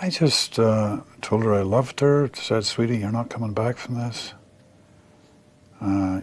I just told her I loved her, said, sweetie, you're not coming back from this.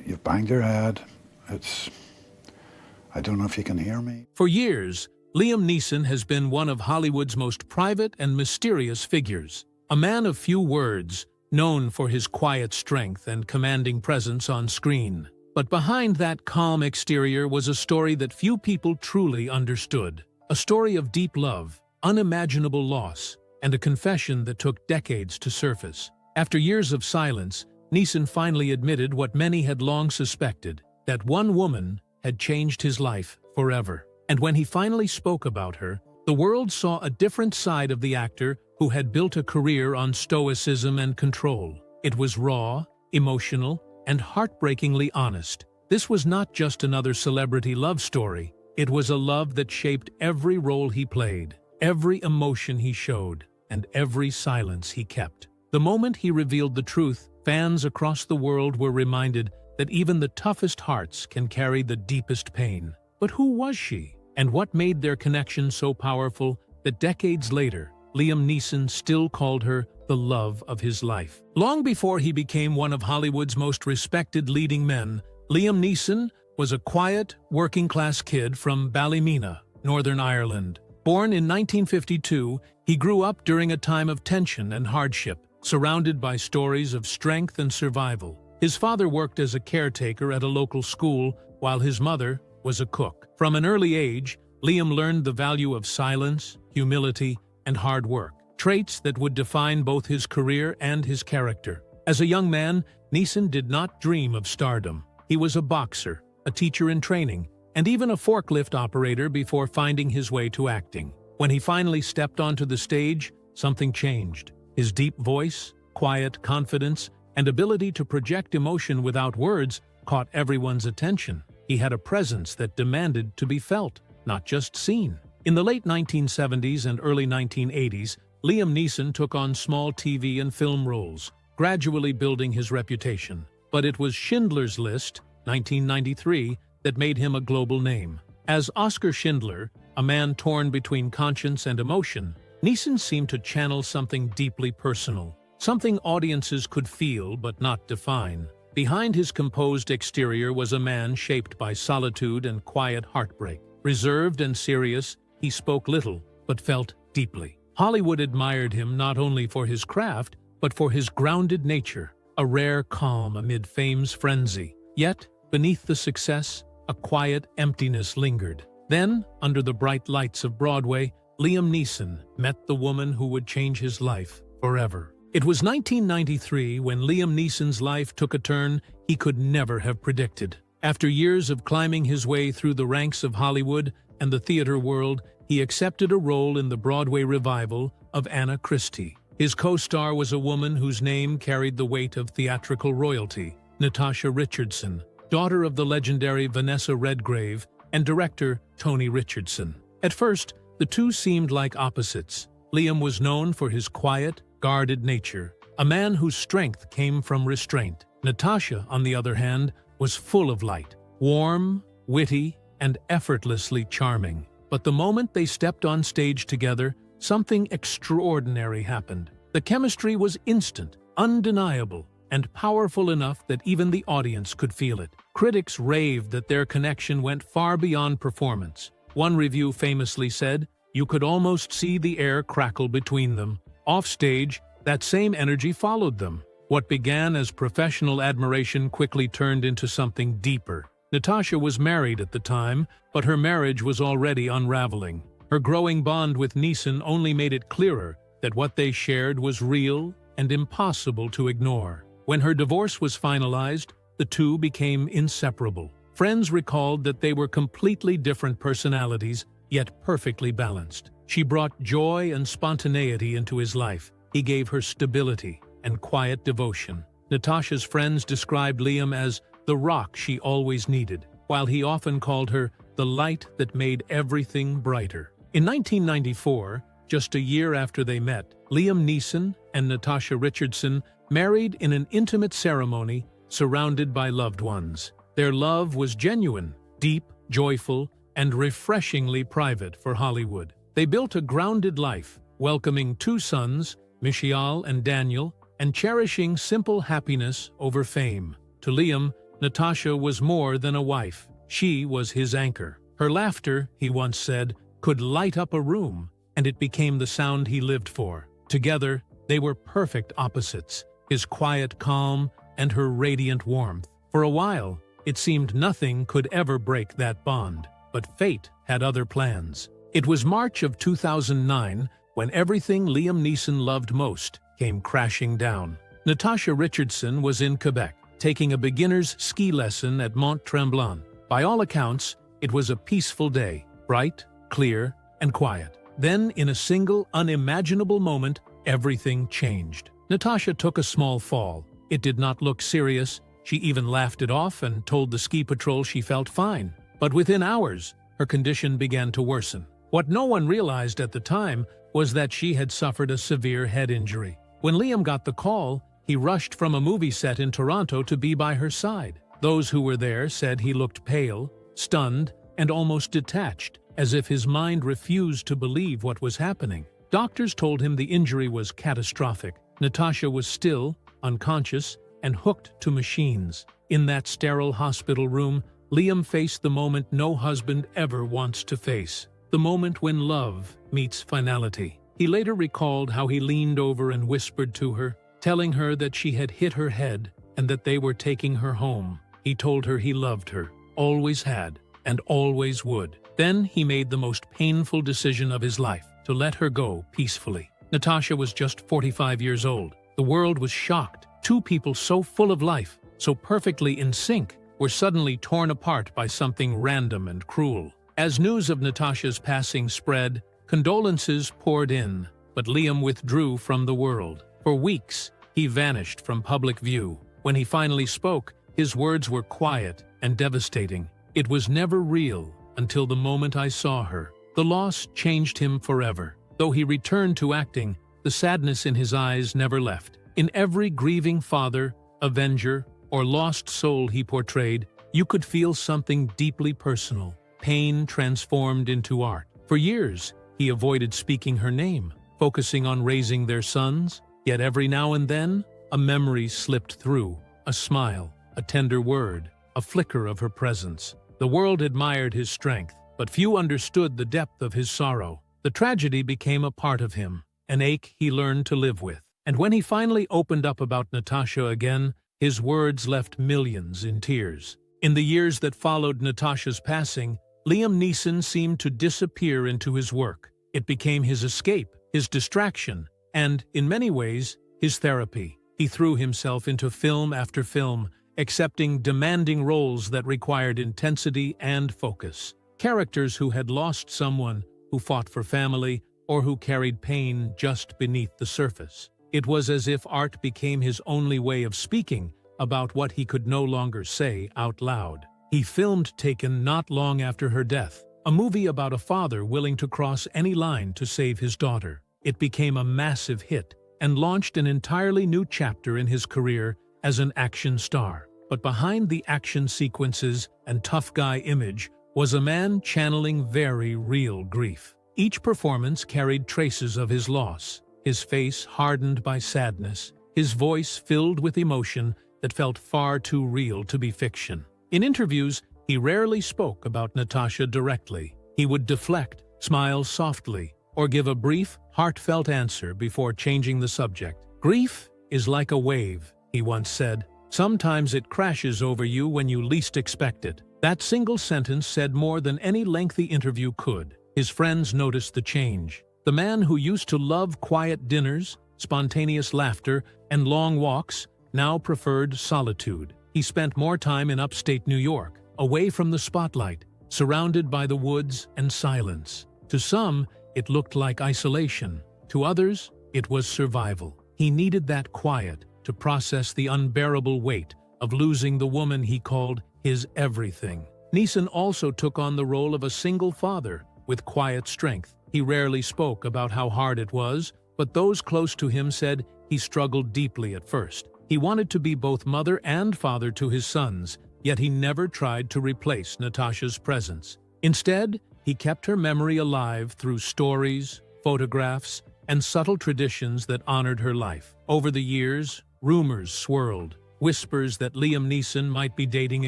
You've banged your head. I don't know if you can hear me. For years, Liam Neeson has been one of Hollywood's most private and mysterious figures. A man of few words, known for his quiet strength and commanding presence on screen. But behind that calm exterior was a story that few people truly understood. A story of deep love, unimaginable loss, and a confession that took decades to surface. After years of silence, Neeson finally admitted what many had long suspected, that one woman had changed his life forever. And when he finally spoke about her, the world saw a different side of the actor who had built a career on stoicism and control. It was raw, emotional, and heartbreakingly honest. This was not just another celebrity love story. It was a love that shaped every role he played, every emotion he showed, and every silence he kept. The moment he revealed the truth, fans across the world were reminded that even the toughest hearts can carry the deepest pain. But who was she? And what made their connection so powerful that decades later, Liam Neeson still called her the love of his life? Long before he became one of Hollywood's most respected leading men, Liam Neeson was a quiet, working-class kid from Ballymena, Northern Ireland. Born in 1952, he grew up during a time of tension and hardship, surrounded by stories of strength and survival. His father worked as a caretaker at a local school, while his mother was a cook. From an early age, Liam learned the value of silence, humility, and hard work, traits that would define both his career and his character. As a young man, Neeson did not dream of stardom. He was a boxer, a teacher in training, and even a forklift operator before finding his way to acting. When he finally stepped onto the stage, something changed. His deep voice, quiet confidence, and ability to project emotion without words caught everyone's attention. He had a presence that demanded to be felt, not just seen. In the late 1970s and early 1980s, Liam Neeson took on small TV and film roles, gradually building his reputation. But it was Schindler's List, 1993, that made him a global name. As Oscar Schindler, a man torn between conscience and emotion, Neeson seemed to channel something deeply personal, something audiences could feel but not define. Behind his composed exterior was a man shaped by solitude and quiet heartbreak. Reserved and serious, he spoke little, but felt deeply. Hollywood admired him not only for his craft, but for his grounded nature, a rare calm amid fame's frenzy. Yet, beneath the success, a quiet emptiness lingered. Then, under the bright lights of Broadway, Liam Neeson met the woman who would change his life forever. It was 1993 when Liam Neeson's life took a turn he could never have predicted. After years of climbing his way through the ranks of Hollywood and the theater world, he accepted a role in the Broadway revival of Anna Christie. His co-star was a woman whose name carried the weight of theatrical royalty, Natasha Richardson, daughter of the legendary Vanessa Redgrave and director Tony Richardson. At first, the two seemed like opposites. Liam was known for his quiet, guarded nature, a man whose strength came from restraint. Natasha, on the other hand, was full of light, warm, witty, and effortlessly charming. But the moment they stepped on stage together, something extraordinary happened. The chemistry was instant, undeniable, and powerful enough that even the audience could feel it. Critics raved that their connection went far beyond performance. One review famously said, "You could almost see the air crackle between them." Offstage, that same energy followed them. What began as professional admiration quickly turned into something deeper. Natasha was married at the time, but her marriage was already unraveling. Her growing bond with Neeson only made it clearer that what they shared was real and impossible to ignore. When her divorce was finalized, the two became inseparable. Friends recalled that they were completely different personalities, yet perfectly balanced. She brought joy and spontaneity into his life. He gave her stability and quiet devotion. Natasha's friends described Liam as the rock she always needed, while he often called her the light that made everything brighter. In 1994, just a year after they met, Liam Neeson and Natasha Richardson married in an intimate ceremony surrounded by loved ones. Their love was genuine, deep, joyful, and refreshingly private for Hollywood. They built a grounded life, welcoming 2 sons, Mishael and Daniel, and cherishing simple happiness over fame. To Liam, Natasha was more than a wife. She was his anchor. Her laughter, he once said, could light up a room, and it became the sound he lived for. Together, they were perfect opposites, his quiet calm and her radiant warmth. For a while, it seemed nothing could ever break that bond, but fate had other plans. It was March of 2009 when everything Liam Neeson loved most came crashing down. Natasha Richardson was in Quebec, taking a beginner's ski lesson at Mont Tremblant. By all accounts, it was a peaceful day, bright, clear, and quiet. Then, in a single, unimaginable moment, everything changed. Natasha took a small fall. It did not look serious. She even laughed it off and told the ski patrol she felt fine. But within hours, her condition began to worsen. What no one realized at the time was that she had suffered a severe head injury. When Liam got the call, he rushed from a movie set in Toronto to be by her side. Those who were there said he looked pale, stunned, and almost detached, as if his mind refused to believe what was happening. Doctors told him the injury was catastrophic. Natasha was still, unconscious, and hooked to machines. In that sterile hospital room, Liam faced the moment no husband ever wants to face. The moment when love meets finality. He later recalled how he leaned over and whispered to her, telling her that she had hit her head and that they were taking her home. He told her he loved her, always had, and always would. Then he made the most painful decision of his life, to let her go peacefully. Natasha was just 45 years old. The world was shocked. 2 people so full of life, so perfectly in sync, were suddenly torn apart by something random and cruel. As news of Natasha's passing spread, condolences poured in, but Liam withdrew from the world. For weeks, he vanished from public view. When he finally spoke, his words were quiet and devastating. It was never real until the moment I saw her. The loss changed him forever. Though he returned to acting, the sadness in his eyes never left. In every grieving father, avenger, or lost soul he portrayed, you could feel something deeply personal, pain transformed into art. For years, he avoided speaking her name, focusing on raising their sons, yet every now and then, a memory slipped through, a smile, a tender word, a flicker of her presence. The world admired his strength, but few understood the depth of his sorrow. The tragedy became a part of him, an ache he learned to live with. And when he finally opened up about Natasha again, his words left millions in tears. In the years that followed Natasha's passing, Liam Neeson seemed to disappear into his work. It became his escape, his distraction, and, in many ways, his therapy. He threw himself into film after film, accepting demanding roles that required intensity and focus. Characters who had lost someone, who fought for family, or who carried pain just beneath the surface. It was as if art became his only way of speaking about what he could no longer say out loud. He filmed Taken not long after her death, a movie about a father willing to cross any line to save his daughter. It became a massive hit and launched an entirely new chapter in his career as an action star. But behind the action sequences and tough guy image was a man channeling very real grief. Each performance carried traces of his loss, his face hardened by sadness, his voice filled with emotion that felt far too real to be fiction. In interviews, he rarely spoke about Natasha directly. He would deflect, smile softly, or give a brief, heartfelt answer before changing the subject. "Grief is like a wave," he once said. "Sometimes it crashes over you when you least expect it." That single sentence said more than any lengthy interview could. His friends noticed the change. The man who used to love quiet dinners, spontaneous laughter, and long walks now preferred solitude. He spent more time in upstate New York, away from the spotlight, surrounded by the woods and silence. To some, it looked like isolation. To others, it was survival. He needed that quiet to process the unbearable weight of losing the woman he called his everything. Neeson also took on the role of a single father with quiet strength. He rarely spoke about how hard it was, but those close to him said he struggled deeply at first. He wanted to be both mother and father to his sons, yet he never tried to replace Natasha's presence. Instead, he kept her memory alive through stories, photographs, and subtle traditions that honored her life. Over the years, rumors swirled, whispers that Liam Neeson might be dating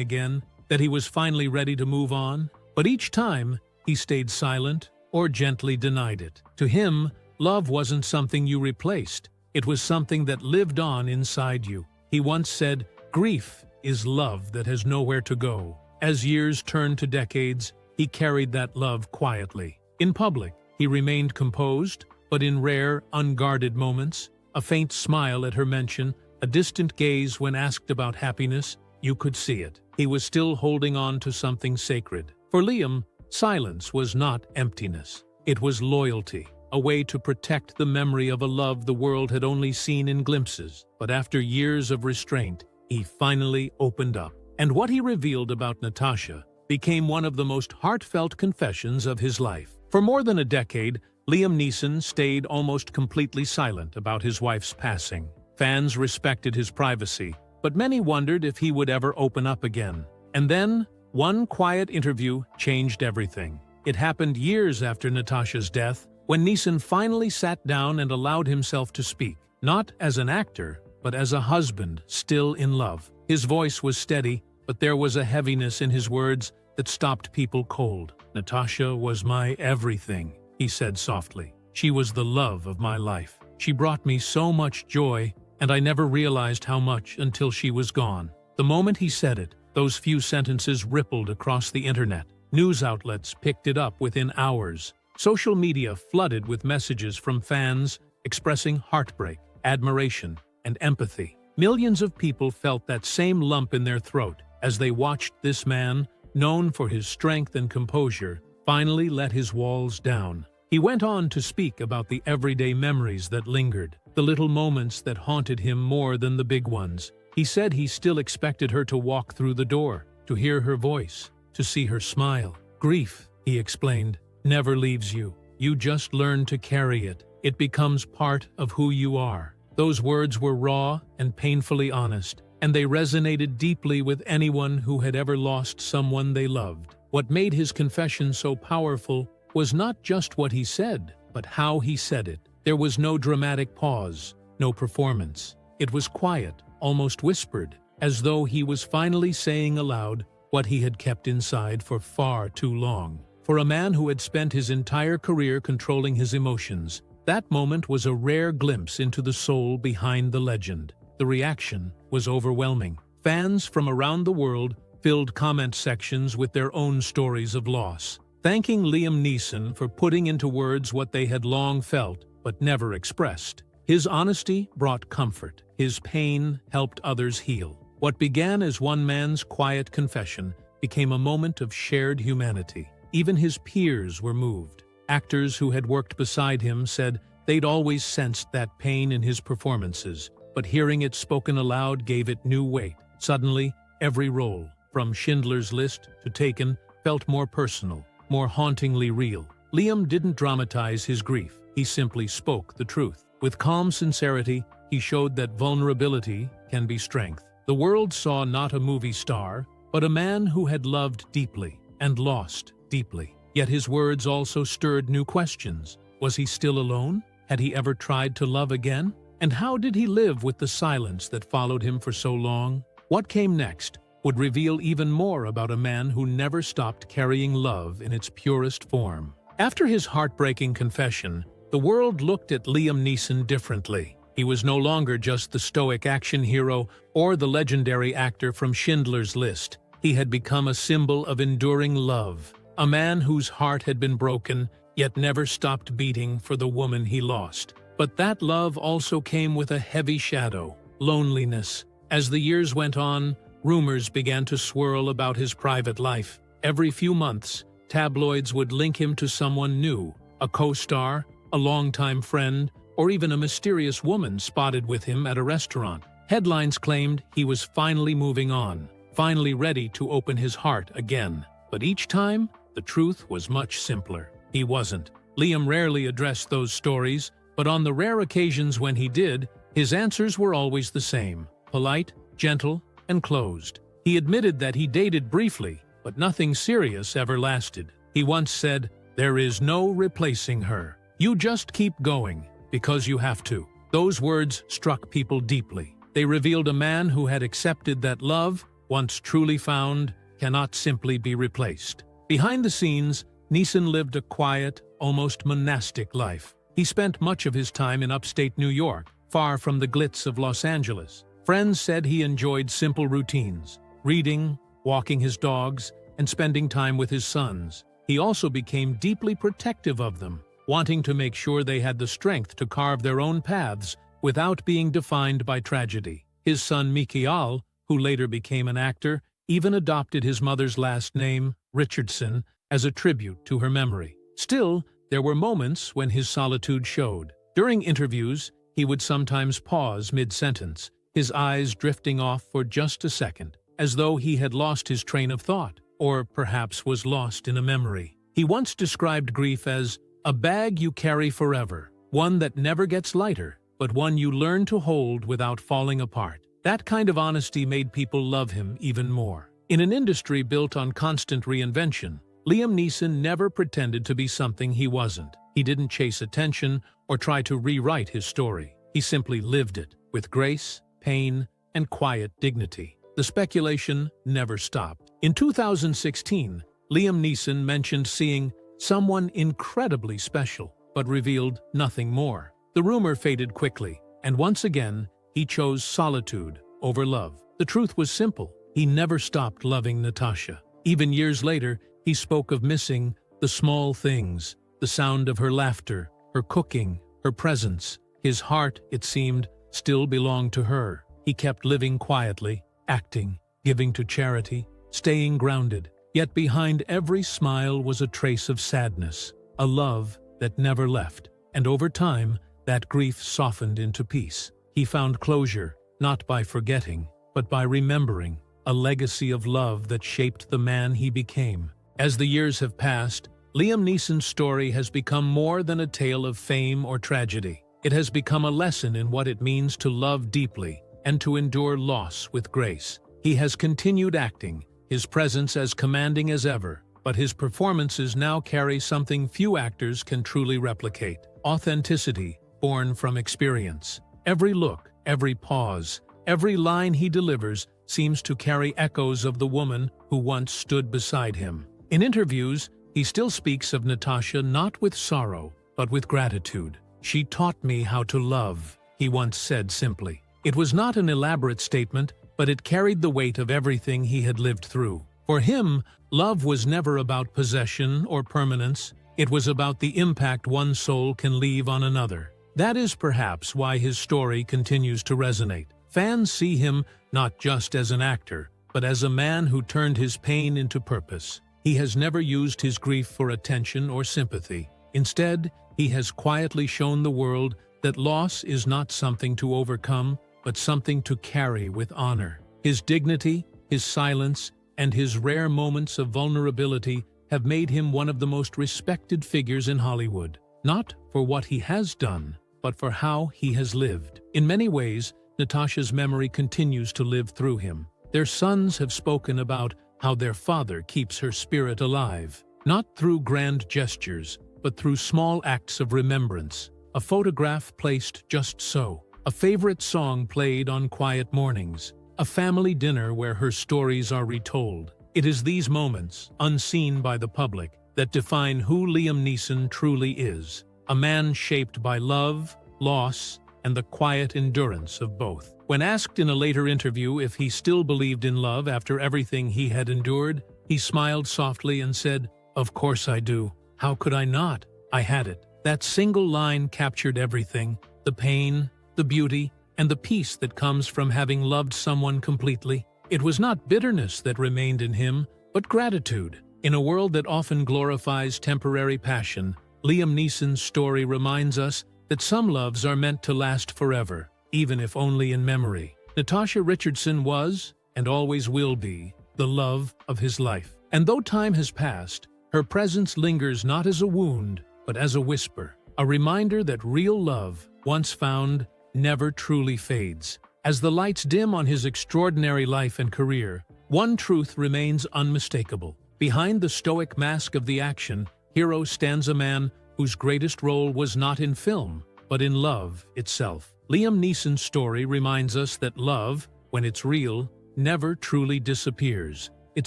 again, that he was finally ready to move on. But each time, he stayed silent or gently denied it. To him, love wasn't something you replaced. It was something that lived on inside you. He once said, "Grief is love that has nowhere to go." As years turned to decades, he carried that love quietly. In public, he remained composed, but in rare, unguarded moments, a faint smile at her mention, a distant gaze when asked about happiness, you could see it. He was still holding on to something sacred. For Liam, silence was not emptiness. It was loyalty, a way to protect the memory of a love the world had only seen in glimpses. But after years of restraint, he finally opened up. And what he revealed about Natasha became one of the most heartfelt confessions of his life. For more than a decade, Liam Neeson stayed almost completely silent about his wife's passing. Fans respected his privacy, but many wondered if he would ever open up again. And then, one quiet interview changed everything. It happened years after Natasha's death, when Neeson finally sat down and allowed himself to speak, not as an actor, but as a husband still in love. His voice was steady, but there was a heaviness in his words that stopped people cold. "Natasha was my everything," he said softly. "She was the love of my life. She brought me so much joy, and I never realized how much until she was gone." The moment he said it, those few sentences rippled across the internet. News outlets picked it up within hours. Social media flooded with messages from fans expressing heartbreak, admiration, and empathy. Millions of people felt that same lump in their throat as they watched this man, known for his strength and composure, finally let his walls down. He went on to speak about the everyday memories that lingered, the little moments that haunted him more than the big ones. He said he still expected her to walk through the door, to hear her voice, to see her smile. "Grief," he explained, "never leaves you. You just learn to carry it. It becomes part of who you are." Those words were raw and painfully honest, and they resonated deeply with anyone who had ever lost someone they loved. What made his confession so powerful was not just what he said, but how he said it. There was no dramatic pause, no performance. It was quiet, almost whispered, as though he was finally saying aloud what he had kept inside for far too long. For a man who had spent his entire career controlling his emotions, that moment was a rare glimpse into the soul behind the legend. The reaction was overwhelming. Fans from around the world filled comment sections with their own stories of loss, thanking Liam Neeson for putting into words what they had long felt but never expressed. His honesty brought comfort. His pain helped others heal. What began as one man's quiet confession became a moment of shared humanity. Even his peers were moved. Actors who had worked beside him said they'd always sensed that pain in his performances, but hearing it spoken aloud gave it new weight. Suddenly, every role, from Schindler's List to Taken, felt more personal, more hauntingly real. Liam didn't dramatize his grief. He simply spoke the truth. With calm sincerity, he showed that vulnerability can be strength. The world saw not a movie star, but a man who had loved deeply and lost deeply. Yet his words also stirred new questions. Was he still alone? Had he ever tried to love again? And how did he live with the silence that followed him for so long? What came next would reveal even more about a man who never stopped carrying love in its purest form. After his heartbreaking confession, the world looked at Liam Neeson differently. He was no longer just the stoic action hero or the legendary actor from Schindler's List. He had become a symbol of enduring love, a man whose heart had been broken, yet never stopped beating for the woman he lost. But that love also came with a heavy shadow, loneliness. As the years went on, rumors began to swirl about his private life. Every few months, tabloids would link him to someone new, a co-star, a longtime friend, or even a mysterious woman spotted with him at a restaurant. Headlines claimed he was finally moving on, finally ready to open his heart again. But each time, the truth was much simpler. He wasn't. Liam rarely addressed those stories, but on the rare occasions when he did, his answers were always the same: polite, gentle, and closed. He admitted that he dated briefly, but nothing serious ever lasted. He once said, "There is no replacing her. You just keep going," because you have to. Those words struck people deeply. They revealed a man who had accepted that love, once truly found, cannot simply be replaced. Behind the scenes, Neeson lived a quiet, almost monastic life. He spent much of his time in upstate New York, far from the glitz of Los Angeles. Friends said he enjoyed simple routines, reading, walking his dogs, and spending time with his sons. He also became deeply protective of them, wanting to make sure they had the strength to carve their own paths without being defined by tragedy. His son Mikael, who later became an actor, even adopted his mother's last name, Richardson, as a tribute to her memory. Still, there were moments when his solitude showed. During interviews, he would sometimes pause mid-sentence, his eyes drifting off for just a second, as though he had lost his train of thought, or perhaps was lost in a memory. He once described grief as a bag you carry forever, one that never gets lighter, but one you learn to hold without falling apart. That kind of honesty made people love him even more. In an industry built on constant reinvention, Liam Neeson never pretended to be something he wasn't. He didn't chase attention or try to rewrite his story. He simply lived it, with grace, pain, and quiet dignity. The speculation never stopped. In 2016, Liam Neeson mentioned seeing someone incredibly special, but revealed nothing more. The rumor faded quickly, and once again, he chose solitude over love. The truth was simple. He never stopped loving Natasha. Even years later, he spoke of missing the small things, the sound of her laughter, her cooking, her presence. His heart, it seemed, still belonged to her. He kept living quietly, acting, giving to charity, staying grounded. Yet behind every smile was a trace of sadness, a love that never left. And over time, that grief softened into peace. He found closure, not by forgetting, but by remembering, a legacy of love that shaped the man he became. As the years have passed, Liam Neeson's story has become more than a tale of fame or tragedy. It has become a lesson in what it means to love deeply and to endure loss with grace. He has continued acting, his presence as commanding as ever, but his performances now carry something few actors can truly replicate: authenticity born from experience. Every look, every pause, every line he delivers seems to carry echoes of the woman who once stood beside him. In interviews, he still speaks of Natasha not with sorrow, but with gratitude. "She taught me how to love," he once said simply. It was not an elaborate statement, but it carried the weight of everything he had lived through. For him, love was never about possession or permanence. It was about the impact one soul can leave on another. That is perhaps why his story continues to resonate. Fans see him not just as an actor, but as a man who turned his pain into purpose. He has never used his grief for attention or sympathy. Instead, he has quietly shown the world that loss is not something to overcome, but something to carry with honor. His dignity, his silence, and his rare moments of vulnerability have made him one of the most respected figures in Hollywood, not for what he has done, but for how he has lived. In many ways, Natasha's memory continues to live through him. Their sons have spoken about how their father keeps her spirit alive, not through grand gestures, but through small acts of remembrance. A photograph placed just so, a favorite song played on quiet mornings, a family dinner where her stories are retold. It is these moments, unseen by the public, that define who Liam Neeson truly is. A man shaped by love, loss, and the quiet endurance of both. When asked in a later interview if he still believed in love after everything he had endured, he smiled softly and said, "Of course I do. How could I not? I had it." That single line captured everything: the pain, the beauty, and the peace that comes from having loved someone completely. It was not bitterness that remained in him, but gratitude. In a world that often glorifies temporary passion, Liam Neeson's story reminds us that some loves are meant to last forever, even if only in memory. Natasha Richardson was, and always will be, the love of his life. And though time has passed, her presence lingers not as a wound, but as a whisper, a reminder that real love, once found, never truly fades. As the lights dim on his extraordinary life and career, one truth remains unmistakable. Behind the stoic mask of the action hero stands a man whose greatest role was not in film, but in love itself. Liam Neeson's story reminds us that love, when it's real, never truly disappears. It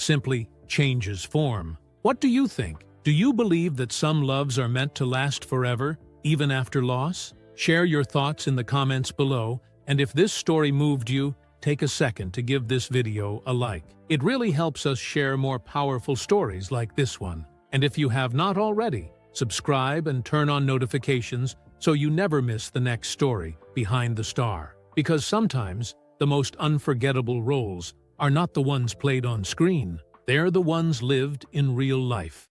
simply changes form. What do you think? Do you believe that some loves are meant to last forever, even after loss? Share your thoughts in the comments below, and if this story moved you, take a second to give this video a like. It really helps us share more powerful stories like this one. And if you have not already, subscribe and turn on notifications so you never miss the next story behind the star. Because sometimes, the most unforgettable roles are not the ones played on screen. They're the ones lived in real life.